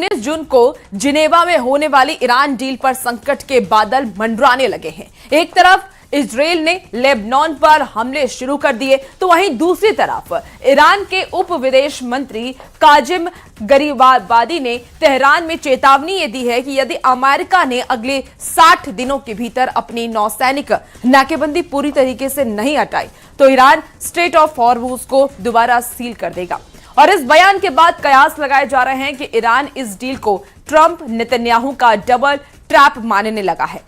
19 जून को जिनेवा में होने वाली ईरान डील पर संकट के बादल मंडराने लगे हैं। एक तरफ इजरायल ने लेबनान पर हमले शुरू कर दिए, तो वहीं दूसरी तरफ ईरान के उप विदेश मंत्री काजिम गरीबाबादी ने तेहरान में चेतावनी ये दी है कि यदि अमेरिका ने अगले 60 दिनों के भीतर अपनी नौसैनिक नाकेबंदी पूरी तरीके से नहीं हटाई तो ईरान स्ट्रेट ऑफ हॉर्मुज को दोबारा सील कर देगा। और इस बयान के बाद कयास लगाए जा रहे हैं कि ईरान इस डील को ट्रंप नेतन्याहू का डबल ट्रैप मानने लगा है।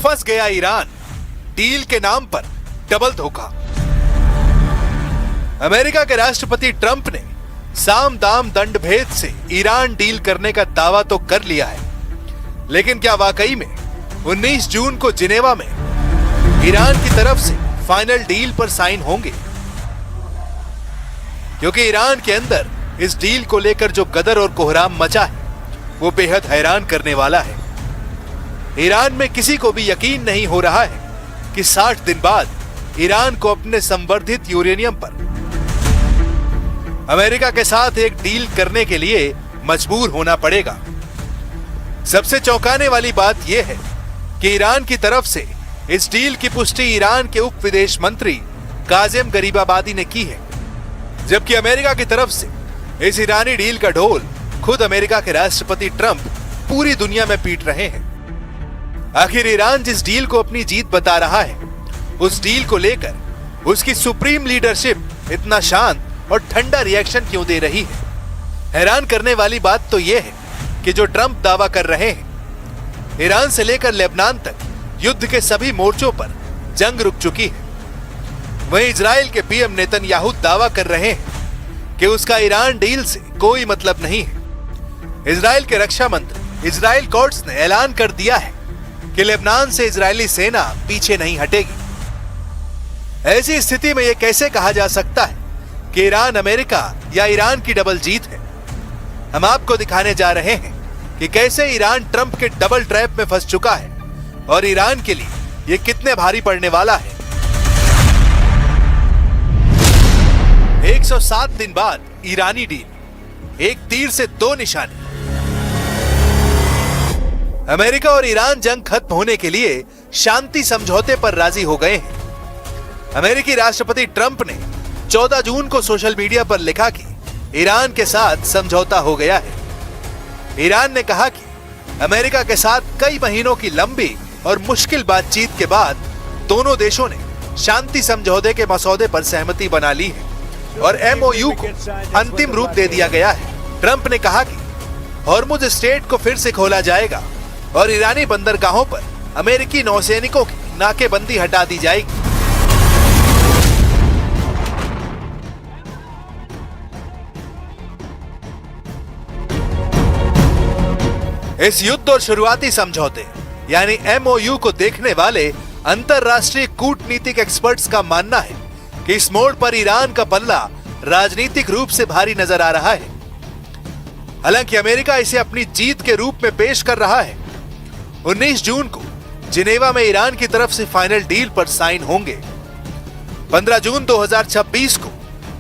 फंस गया ईरान, डील के नाम पर डबल धोखा। अमेरिका के राष्ट्रपति ट्रंप ने साम दाम दंड भेद से ईरान डील करने का दावा तो कर लिया है, लेकिन क्या वाकई में 19 जून को जिनेवा में ईरान की तरफ से फाइनल डील पर साइन होंगे? क्योंकि ईरान के अंदर इस डील को लेकर जो गदर और कोहराम मचा है वो बेहद हैरान करने वाला है। ईरान में किसी को भी यकीन नहीं हो रहा है कि 60 दिन बाद ईरान को अपने संवर्धित यूरेनियम पर अमेरिका के साथ एक डील करने के लिए मजबूर होना पड़ेगा। सबसे चौंकाने वाली बात यह है कि ईरान की तरफ से इस डील की पुष्टि ईरान के उप विदेश मंत्री काजिम गरीबाबादी ने की है, जबकि अमेरिका की तरफ से इस ईरानी डील का ढोल खुद अमेरिका के राष्ट्रपति ट्रंप पूरी दुनिया में पीट रहे हैं। आखिर ईरान जिस डील को अपनी जीत बता रहा है, उस डील को लेकर उसकी सुप्रीम लीडरशिप इतना शांत और ठंडा रिएक्शन क्यों दे रही है? हैरान करने वाली बात तो यह है कि जो ट्रंप दावा कर रहे हैं, ईरान से लेकर लेबनान तक युद्ध के सभी मोर्चों पर जंग रुक चुकी है। वहीं इजराइल के पीएम नेतन्याहू दावा कर रहे हैं कि उसका ईरान डील से कोई मतलब नहीं है। इजराइल के रक्षा मंत्री इजराइल कोर्ट्स ने ऐलान कर दिया है कि लेबनान से इजरायली सेना पीछे नहीं हटेगी। ऐसी स्थिति में यह कैसे कहा जा सकता है कि ईरान अमेरिका या ईरान की डबल जीत है? हम आपको दिखाने जा रहे हैं कि कैसे ईरान ट्रंप के डबल ट्रैप में फंस चुका है और ईरान के लिए यह कितने भारी पड़ने वाला है। 107 दिन बाद ईरानी डील, एक तीर से दो निशाने। अमेरिका और ईरान जंग खत्म होने के लिए शांति समझौते पर राजी हो गए हैं। अमेरिकी राष्ट्रपति ट्रंप ने 14 जून को सोशल मीडिया पर लिखा कि ईरान के साथ समझौता हो गया है। ईरान ने कहा कि अमेरिका के साथ कई महीनों की लंबी और मुश्किल बातचीत के बाद दोनों देशों ने शांति समझौते के मसौदे पर सहमति बना ली है और एमओयू को अंतिम रूप दे दिया गया है। ट्रंप ने कहा कि हॉर्मुज स्ट्रेट को फिर से खोला जाएगा और ईरानी बंदरगाहों पर अमेरिकी नौसैनिकों की नाकेबंदी हटा दी जाएगी। इस युद्ध और शुरुआती समझौते यानी एमओयू को देखने वाले अंतरराष्ट्रीय कूटनीतिक एक्सपर्ट्स का मानना है कि इस मोड़ पर ईरान का पल्ला राजनीतिक रूप से भारी नजर आ रहा है। हालांकि अमेरिका इसे अपनी जीत के रूप में पेश कर रहा है। 19 जून को जिनेवा में ईरान की तरफ से फाइनल डील पर साइन होंगे। 15 जून 2026 को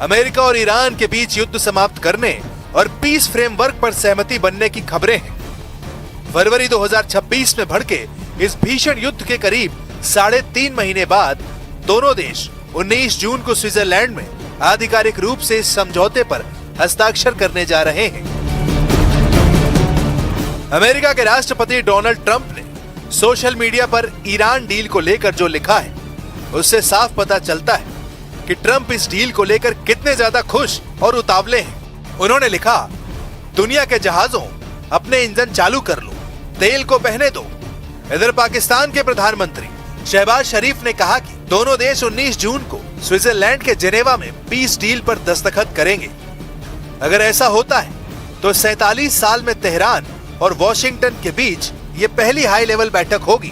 अमेरिका और ईरान के बीच युद्ध समाप्त करने और पीस फ्रेमवर्क पर सहमति बनने की खबरें हैं। फरवरी 2026 में भड़के इस भीषण युद्ध के करीब 3.5 महीने बाद दोनों देश 19 जून को स्विट्जरलैंड में आधिकारिक रूप से इस समझौते पर हस्ताक्षर करने जा रहे हैं। अमेरिका के राष्ट्रपति डोनाल्ड ट्रंप ने सोशल मीडिया पर ईरान डील को लेकर जो लिखा है, उससे साफ पता चलता है कि ट्रंप इस डील को लेकर कितने ज्यादा खुश और उतावले हैं। उन्होंने लिखा, दुनिया के जहाजों अपने इंजन चालू कर लो, तेल को बहने दो। इधर पाकिस्तान के प्रधानमंत्री शहबाज शरीफ ने कहा कि दोनों देश 19 जून को स्विट्जरलैंड के जिनेवा में पीस डील पर दस्तखत करेंगे। अगर ऐसा होता है तो 47 साल में तेहरान और वॉशिंगटन के बीच ये पहली हाई लेवल बैठक होगी।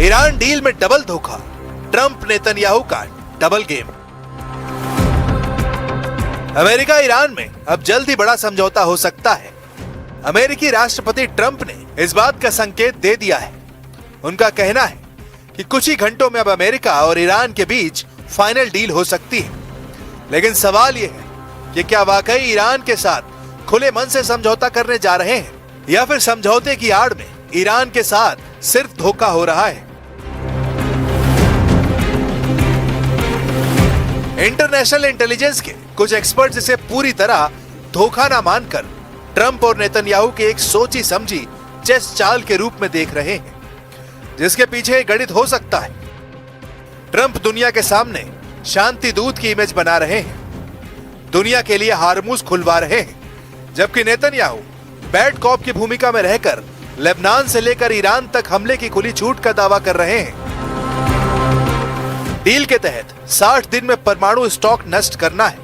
ईरान डील में डबल धोखा, ट्रंप नेतन्याहू का डबल गेम। अमेरिका ईरान में अब जल्द ही बड़ा समझौता हो सकता है। अमेरिकी राष्ट्रपति ट्रंप ने इस बात का संकेत दे दिया है। उनका कहना है कि कुछ ही घंटों में अब अमेरिका और ईरान के बीच फाइनल डील हो सकती है। लेकिन सवाल यह है कि क्या वाकई ईरान के साथ खुले मन से समझौता करने जा रहे हैं या फिर समझौते की आड़ में ईरान के साथ सिर्फ धोखा हो रहा है। इंटरनेशनल इंटेलिजेंस के कुछ एक्सपर्ट्स इसे पूरी तरह धोखा ना मानकर ट्रंप और नेतन्याहू के एक सोची समझी चेस चाल के रूप में देख रहे हैं, जिसके पीछे गणित हो सकता है। ट्रंप दुनिया के सामने शांति दूत की इमेज बना रहे हैं, दुनिया के लिए हारमूज खुलवा रहे हैं, जबकि नेतन्याहू बैड कॉप की भूमिका में रहकर लेबनान से लेकर ईरान तक हमले की खुली छूट का दावा कर रहे हैं। डील के तहत 60 दिन में परमाणु स्टॉक नष्ट करना है।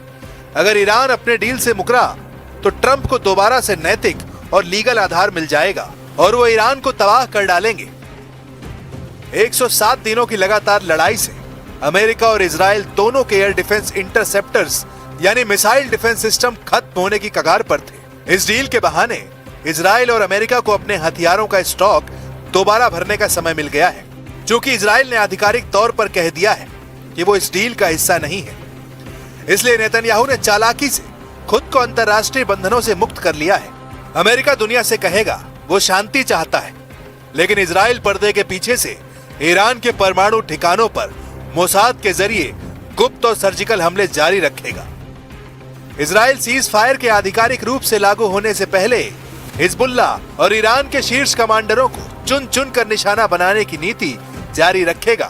अगर ईरान अपने डील से मुकरा तो ट्रंप को दोबारा से नैतिक और लीगल आधार मिल जाएगा और वो ईरान को तबाह कर डालेंगे। 107 दिनों की लगातार लड़ाई से अमेरिका और इजराइल दोनों के एयर डिफेंस इंटरसेप्टर्स यानी मिसाइल डिफेंस सिस्टम खत्म होने की कगार पर थे। इस डील के बहाने इजराइल और अमेरिका को अपने हथियारों का स्टॉक दोबारा भरने का समय मिल गया है, क्योंकि इजराइल ने आधिकारिक तौर पर कह दिया है कि वो इस डील का हिस्सा नहीं है। इसलिए नेतन्याहू ने चालाकी से खुद को अंतर्राष्ट्रीय बंधनों से मुक्त कर लिया है। अमेरिका दुनिया से कहेगा वो शांति चाहता है, लेकिन इजराइल पर्दे के पीछे से ईरान के परमाणु ठिकानों पर मोसाद के जरिए गुप्त और सर्जिकल हमले जारी रखेगा। इजराइल सीज फायर के आधिकारिक रूप से लागू होने से पहले हिजबुल्ला और ईरान के शीर्ष कमांडरों को चुन चुन कर निशाना बनाने की नीति जारी रखेगा,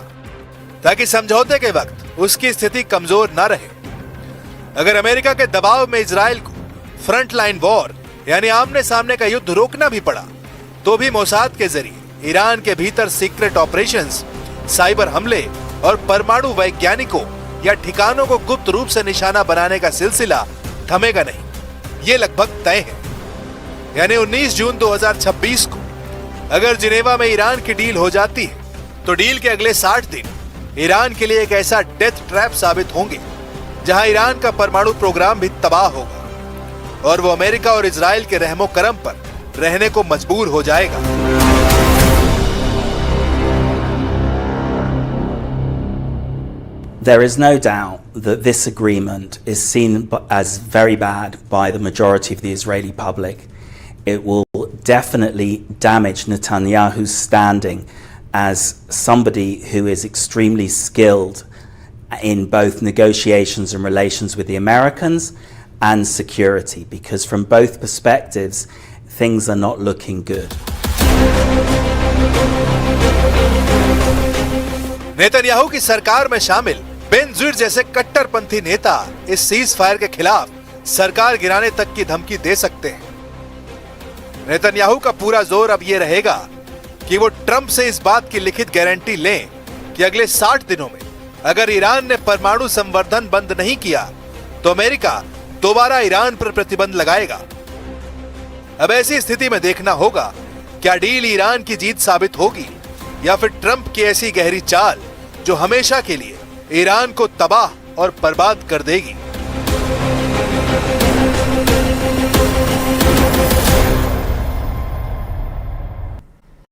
ताकि समझौते के वक्त उसकी स्थिति कमजोर न रहे। अगर अमेरिका के दबाव में इजराइल को फ्रंट लाइन वॉर यानी आमने सामने का युद्ध रोकना भी पड़ा, तो भी मोसाद के जरिए ईरान के भीतर सीक्रेट ऑपरेशंस, साइबर हमले और परमाणु वैज्ञानिकों या ठिकानों को गुप्त रूप से निशाना बनाने का सिलसिला थमेगा नहीं। ये लगभग तय है। यानी 19 जून 2026 को अगर जिनेवा में ईरान की डील हो जाती है, तो डील के अगले 60 दिन ईरान के लिए एक ऐसा डेथ ट्रैप साबित होंगे जहां ईरान का परमाणु प्रोग्राम भी तबाह होगा और वो अमेरिका और इजराइल के रहमो करम पर रहने को मजबूर हो जाएगा। There is no doubt that this agreement is seen as very bad by the majority of the Israeli public. It will definitely damage Netanyahu's standing as somebody who is extremely skilled in both negotiations and relations with the Americans and security, because from both perspectives, things are not looking good. Netanyahu की सरकार में शामिल बेनज़ीर जैसे कट्टरपंथी नेता इस cease fire के खिलाफ सरकार गिराने तक की धमकी दे सकते हैं। नेतन्याहू का पूरा जोर अब ये रहेगा कि वो ट्रंप से इस बात की लिखित गारंटी लें कि अगले 60 दिनों में अगर ईरान ने परमाणु संवर्धन बंद नहीं किया, तो अमेरिका दोबारा ईरान पर प्रतिबंध लगाएगा। अब ऐसी स्थिति में देखना होगा क्या डील ईरान की जीत साबित होगी या फिर ट्रंप की ऐसी गहरी चाल जो हमेशा के लिए ईरान को तबाह और बर्बाद कर देगी।